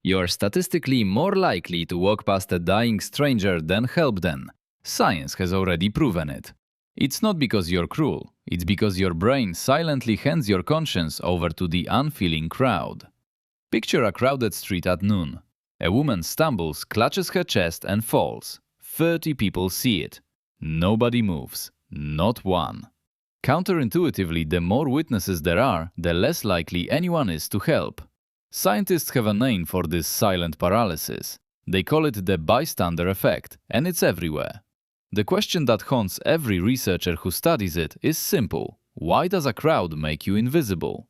You're statistically more likely to walk past a dying stranger than help them. Science has already proven it. It's not because you're cruel, it's because your brain silently hands your conscience over to the unfeeling crowd. Picture a crowded street at noon. A woman stumbles, clutches her chest and falls. 30 people see it. Nobody moves. Not one. Counterintuitively, the more witnesses there are, the less likely anyone is to help. Scientists have a name for this silent paralysis. They call it the bystander effect, and it's everywhere. The question that haunts every researcher who studies it is simple. Why does a crowd make you invisible?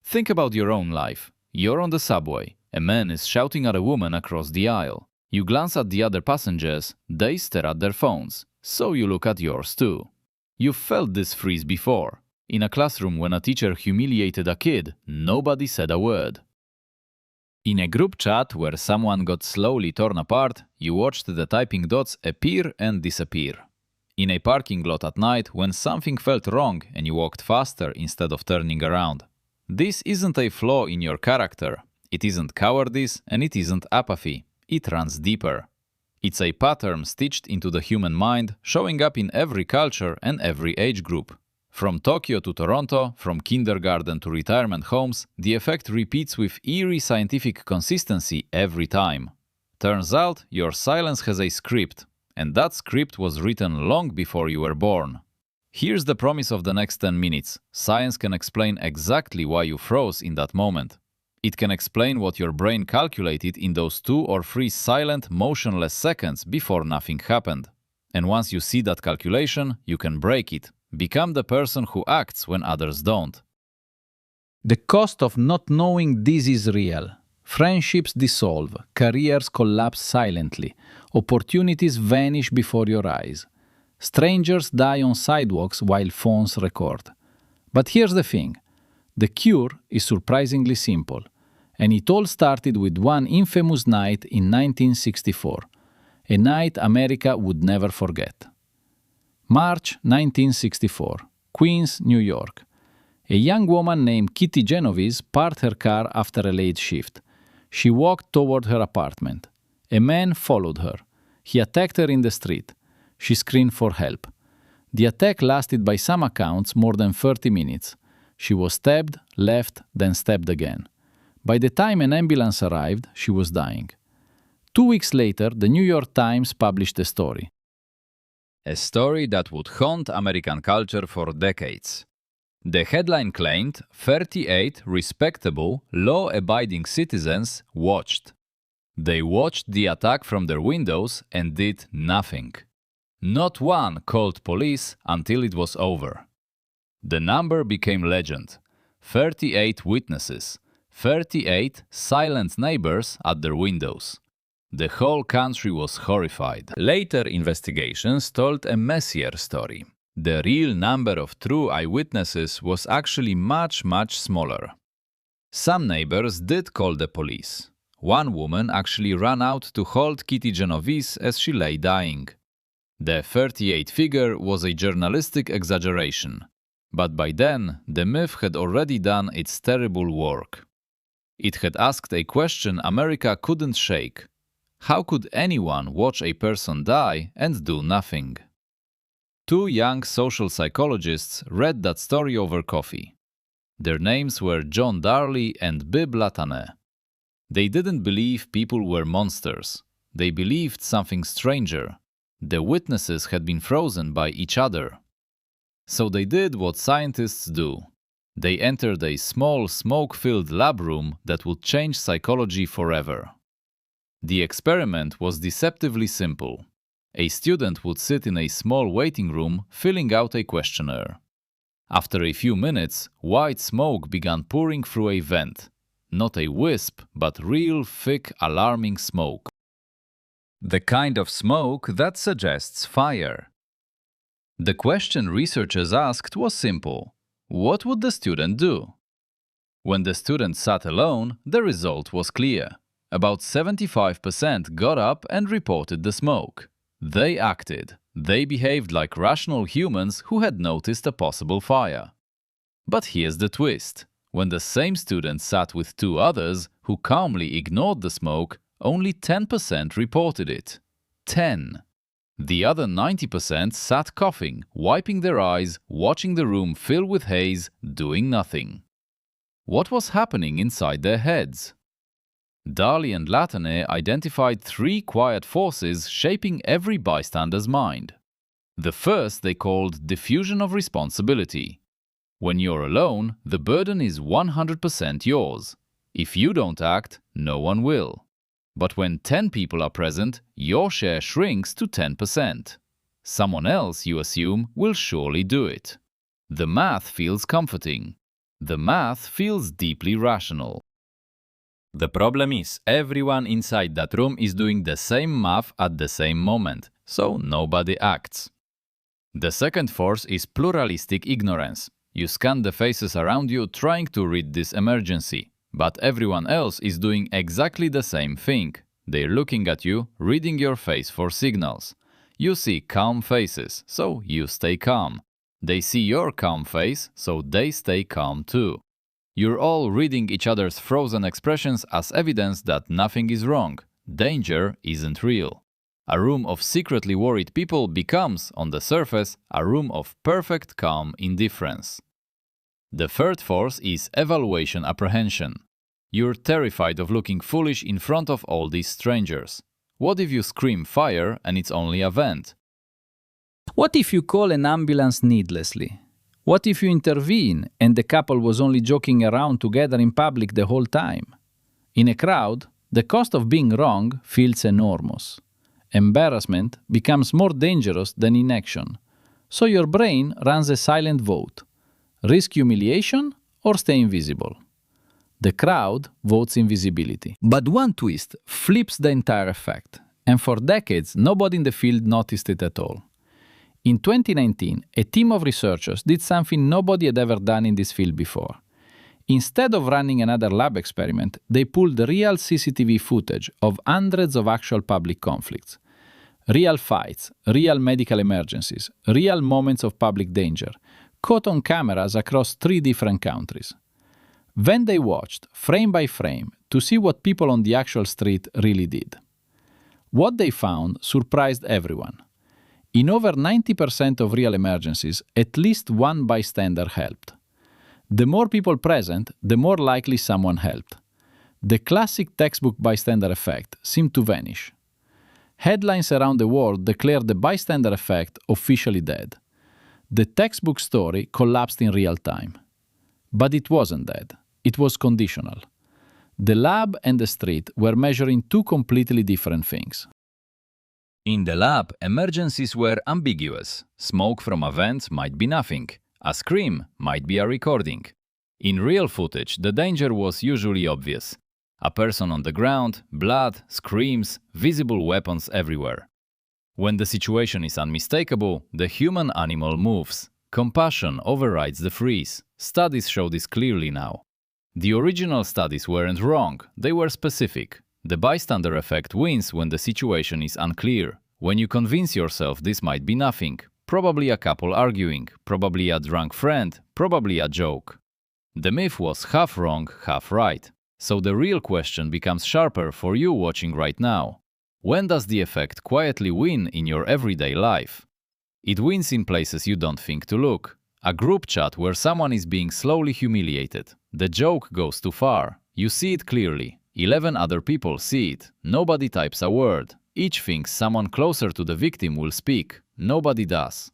Think about your own life. You're on the subway. A man is shouting at a woman across the aisle. You glance at the other passengers. They stare at their phones. So you look at yours too. You've felt this freeze before. In a classroom when a teacher humiliated a kid, nobody said a word. In a group chat where someone got slowly torn apart, you watched the typing dots appear and disappear. In a parking lot at night when something felt wrong and you walked faster instead of turning around. This isn't a flaw in your character. It isn't cowardice and it isn't apathy. It runs deeper. It's a pattern stitched into the human mind, showing up in every culture and every age group. From Tokyo to Toronto, from kindergarten to retirement homes, the effect repeats with eerie scientific consistency every time. Turns out, your silence has a script, and that script was written long before you were born. Here's the promise of the next 10 minutes. Science can explain exactly why you froze in that moment. It can explain what your brain calculated in those 2 or 3 silent, motionless seconds before nothing happened. And once you see that calculation, you can break it. Become the person who acts when others don't. The cost of not knowing this is real. Friendships dissolve, careers collapse silently, opportunities vanish before your eyes. Strangers die on sidewalks while phones record. But here's the thing. The cure is surprisingly simple. And it all started with one infamous night in 1964. A night America would never forget. March 1964, Queens, New York. A young woman named Kitty Genovese parked her car after a late shift. She walked toward her apartment. A man followed her. He attacked her in the street. She screamed for help. The attack lasted by some accounts more than 30 minutes. She was stabbed, left, then stabbed again. By the time an ambulance arrived, she was dying. 2 weeks later, the New York Times published a story. A story that would haunt American culture for decades. The headline claimed 38 respectable, law-abiding citizens watched. They watched the attack from their windows and did nothing. Not one called police until it was over. The number became legend. 38 witnesses, 38 silent neighbors at their windows. The whole country was horrified. Later investigations told a messier story. The real number of true eyewitnesses was actually much smaller. Some neighbors did call the police. One woman actually ran out to hold Kitty Genovese as she lay dying. The 38 figure was a journalistic exaggeration. But by then, the myth had already done its terrible work. It had asked a question America couldn't shake. How could anyone watch a person die and do nothing? 2 young social psychologists read that story over coffee. Their names were Darley and Bibb Latané. They didn't believe people were monsters. They believed something stranger. The witnesses had been frozen by each other. So they did what scientists do. They entered a small, smoke-filled lab room that would change psychology forever. The experiment was deceptively simple. A student would sit in a small waiting room filling out a questionnaire. After a few minutes, white smoke began pouring through a vent. Not a wisp, but real, thick, alarming smoke. The kind of smoke that suggests fire. The question researchers asked was simple. What would the student do? When the student sat alone, the result was clear. About 75% got up and reported the smoke. They acted. They behaved like rational humans who had noticed a possible fire. But here's the twist. When the same student sat with two others who calmly ignored the smoke, only 10% reported it. 10. The other 90% sat coughing, wiping their eyes, watching the room fill with haze, doing nothing. What was happening inside their heads? Darley and Latané identified three quiet forces shaping every bystander's mind. The first they called diffusion of responsibility. When you're alone, the burden is 100% yours. If you don't act, no one will. But when 10 people are present, your share shrinks to 10%. Someone else, you assume, will surely do it. The math feels comforting. The math feels deeply rational. The problem is, everyone inside that room is doing the same math at the same moment, so nobody acts. The second force is pluralistic ignorance. You scan the faces around you trying to read this emergency. But everyone else is doing exactly the same thing. They're looking at you, reading your face for signals. You see calm faces, so you stay calm. They see your calm face, so they stay calm too. You're all reading each other's frozen expressions as evidence that nothing is wrong. Danger isn't real. A room of secretly worried people becomes, on the surface, a room of perfect calm indifference. The third force is evaluation apprehension. You're terrified of looking foolish in front of all these strangers. What if you scream fire and it's only a vent? What if you call an ambulance needlessly? What if you intervene and the couple was only joking around together in public the whole time? In a crowd, the cost of being wrong feels enormous. Embarrassment becomes more dangerous than inaction. So your brain runs a silent vote. Risk humiliation or stay invisible? The crowd votes invisibility. But one twist flips the entire effect, and for decades nobody in the field noticed it at all. In 2019, a team of researchers did something nobody had ever done in this field before. Instead of running another lab experiment, they pulled real CCTV footage of hundreds of actual public conflicts. Real fights, real medical emergencies, real moments of public danger, caught on cameras across 3 different countries. Then they watched, frame by frame, to see what people on the actual street really did. What they found surprised everyone. In over 90% of real emergencies, at least one bystander helped. The more people present, the more likely someone helped. The classic textbook bystander effect seemed to vanish. Headlines around the world declared the bystander effect officially dead. The textbook story collapsed in real time. But it wasn't dead. It was conditional. The lab and the street were measuring 2 completely different things. In the lab, emergencies were ambiguous. Smoke from a vent might be nothing. A scream might be a recording. In real footage, the danger was usually obvious. A person on the ground, blood, screams, visible weapons everywhere. When the situation is unmistakable, the human-animal moves. Compassion overrides the freeze. Studies show this clearly now. The original studies weren't wrong, they were specific. The bystander effect wins when the situation is unclear. When you convince yourself this might be nothing, probably a couple arguing, probably a drunk friend, probably a joke. The myth was half wrong, half right. So the real question becomes sharper for you watching right now. When does the effect quietly win in your everyday life? It wins in places you don't think to look. A group chat where someone is being slowly humiliated. The joke goes too far. You see it clearly. 11 other people see it. Nobody types a word. Each thinks someone closer to the victim will speak. Nobody does.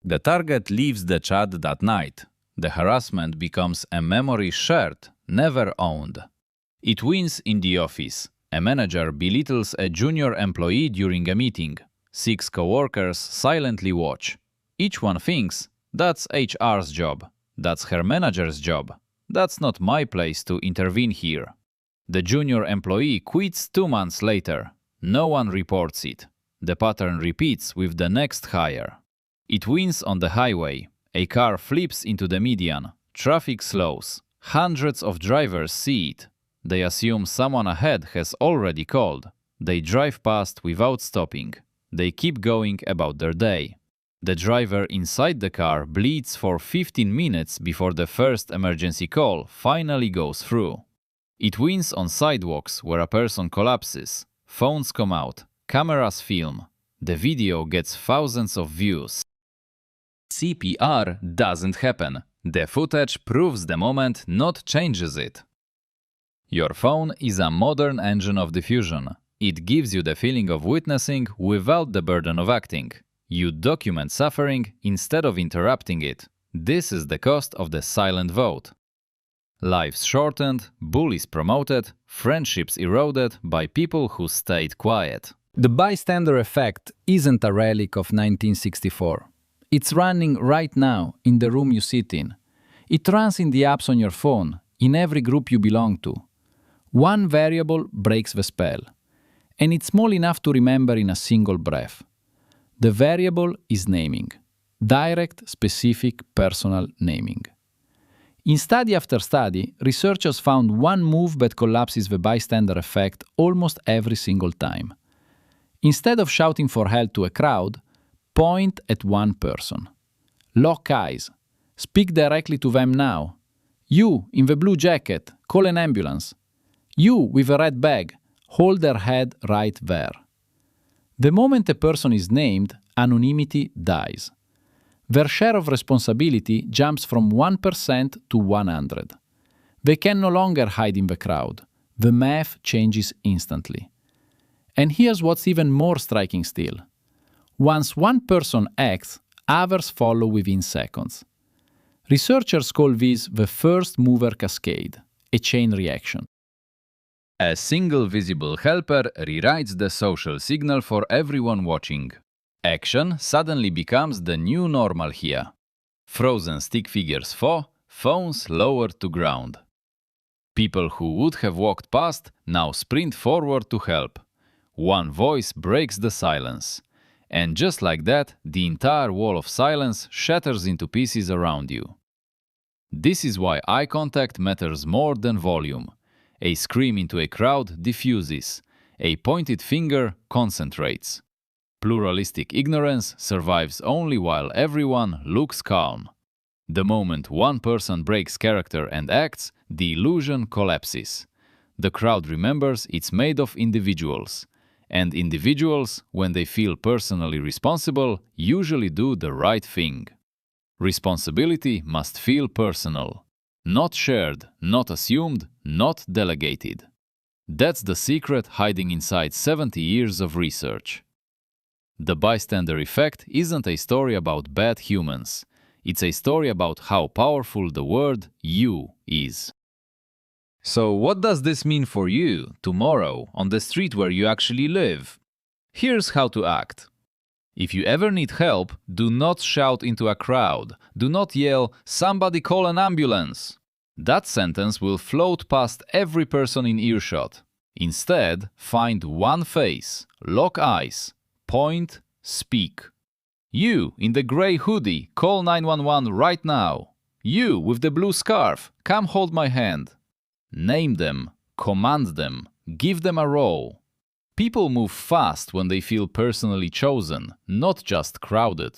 The target leaves the chat that night. The harassment becomes a memory shared, never owned. It wins in the office. A manager belittles a junior employee during a meeting. 6 coworkers silently watch. Each one thinks, that's HR's job. That's her manager's job. That's not my place to intervene here. The junior employee quits 2 months later. No one reports it. The pattern repeats with the next hire. It wins on the highway. A car flips into the median. Traffic slows. Hundreds of drivers see it. They assume someone ahead has already called. They drive past without stopping. They keep going about their day. The driver inside the car bleeds for 15 minutes before the first emergency call finally goes through. It wins on sidewalks where a person collapses. Phones come out, cameras film. The video gets thousands of views. CPR doesn't happen. The footage proves the moment, not changes it. Your phone is a modern engine of diffusion. It gives you the feeling of witnessing without the burden of acting. You document suffering instead of interrupting it. This is the cost of the silent vote. Lives shortened, bullies promoted, friendships eroded by people who stayed quiet. The bystander effect isn't a relic of 1964. It's running right now in the room you sit in. It runs in the apps on your phone, in every group you belong to. One variable breaks the spell, and it's small enough to remember in a single breath. The variable is naming. Direct, specific, personal naming. In study after study, researchers found one move that collapses the bystander effect almost every single time. Instead of shouting for help to a crowd, point at one person. Lock eyes. Speak directly to them now. You, in the blue jacket, call an ambulance. You, with a red bag, hold their head right there. The moment a person is named, anonymity dies. Their share of responsibility jumps from 1% to 100. They can no longer hide in the crowd. The math changes instantly. And here's what's even more striking still. Once one person acts, others follow within seconds. Researchers call this the first mover cascade, a chain reaction. A single visible helper rewrites the social signal for everyone watching. Action suddenly becomes the new normal here. Frozen stick figures fall, phones lowered to ground. People who would have walked past now sprint forward to help. One voice breaks the silence. And just like that, the entire wall of silence shatters into pieces around you. This is why eye contact matters more than volume. A scream into a crowd diffuses. A pointed finger concentrates. Pluralistic ignorance survives only while everyone looks calm. The moment one person breaks character and acts, the illusion collapses. The crowd remembers it's made of individuals. And individuals, when they feel personally responsible, usually do the right thing. Responsibility must feel personal. Not shared, not assumed, not delegated. That's the secret hiding inside 70 years of research. The bystander effect isn't a story about bad humans. It's a story about how powerful the word "you" is. So what does this mean for you, tomorrow, on the street where you actually live? Here's how to act. If you ever need help, do not shout into a crowd. Do not yell, "Somebody call an ambulance!" That sentence will float past every person in earshot. Instead, find one face, lock eyes, point, speak. You, in the gray hoodie, call 911 right now. You, with the blue scarf, come hold my hand. Name them, command them, give them a role. People move fast when they feel personally chosen, not just crowded.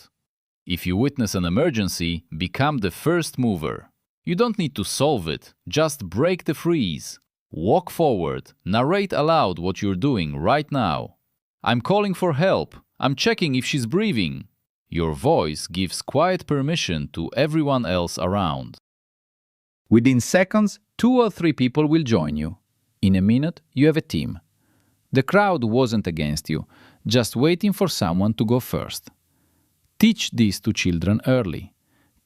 If you witness an emergency, become the first mover. You don't need to solve it, just break the freeze. Walk forward, narrate aloud what you're doing right now. I'm calling for help, I'm checking if she's breathing. Your voice gives quiet permission to everyone else around. Within seconds, 2 or 3 people will join you. In a minute, you have a team. The crowd wasn't against you, just waiting for someone to go first. Teach this to children early.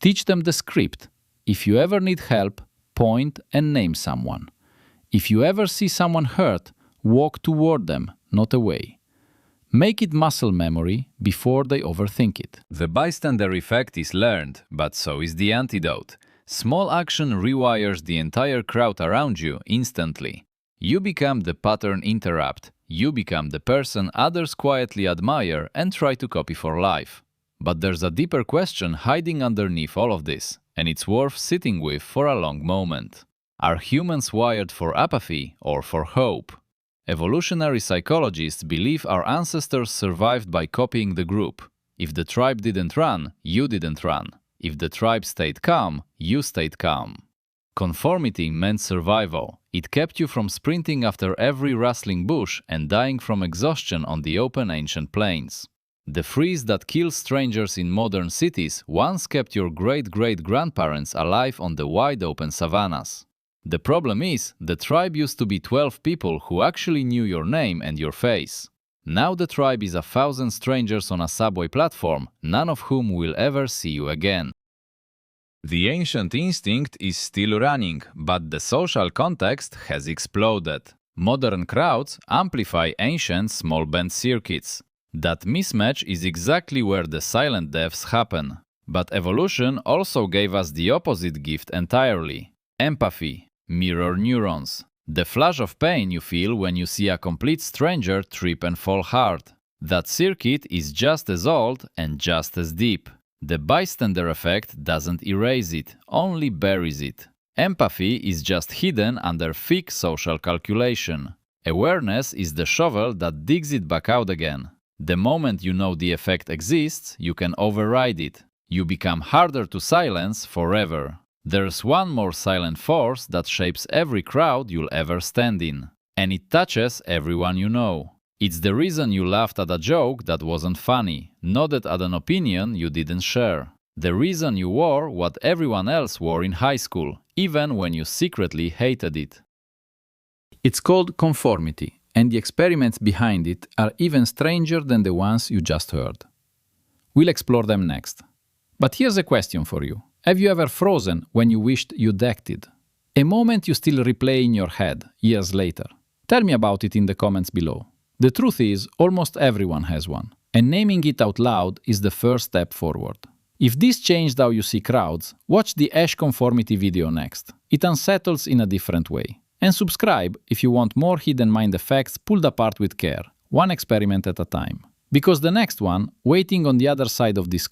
Teach them the script. If you ever need help, point and name someone. If you ever see someone hurt, walk toward them, not away. Make it muscle memory before they overthink it. The bystander effect is learned, but so is the antidote. Small action rewires the entire crowd around you instantly. You become the pattern interrupt. You become the person others quietly admire and try to copy for life. But there's a deeper question hiding underneath all of this, and it's worth sitting with for a long moment. Are humans wired for apathy or for hope? Evolutionary psychologists believe our ancestors survived by copying the group. If the tribe didn't run, you didn't run. If the tribe stayed calm, you stayed calm. Conformity meant survival. It kept you from sprinting after every rustling bush and dying from exhaustion on the open ancient plains. The freeze that kills strangers in modern cities once kept your great-great-grandparents alive on the wide-open savannas. The problem is, the tribe used to be 12 people who actually knew your name and your face. Now the tribe is 1,000 strangers on a subway platform, none of whom will ever see you again. The ancient instinct is still running, but the social context has exploded. Modern crowds amplify ancient small band circuits. That mismatch is exactly where the silent deaths happen. But evolution also gave us the opposite gift entirely. Empathy, mirror neurons. The flash of pain you feel when you see a complete stranger trip and fall hard. That circuit is just as old and just as deep. The bystander effect doesn't erase it, only buries it. Empathy is just hidden under thick social calculation. Awareness is the shovel that digs it back out again. The moment you know the effect exists, you can override it. You become harder to silence forever. There's one more silent force that shapes every crowd you'll ever stand in. And it touches everyone you know. It's the reason you laughed at a joke that wasn't funny, nodded at an opinion you didn't share. The reason you wore what everyone else wore in high school, even when you secretly hated it. It's called conformity, and the experiments behind it are even stranger than the ones you just heard. We'll explore them next. But here's a question for you. Have you ever frozen when you wished you'd acted? A moment you still replay in your head, years later. Tell me about it in the comments below. The truth is, almost everyone has one, and naming it out loud is the first step forward. If this changed how you see crowds, watch the Ash conformity video next. It unsettles in a different way. And subscribe if you want more hidden mind effects pulled apart with care, one experiment at a time. Because the next one, waiting on the other side of this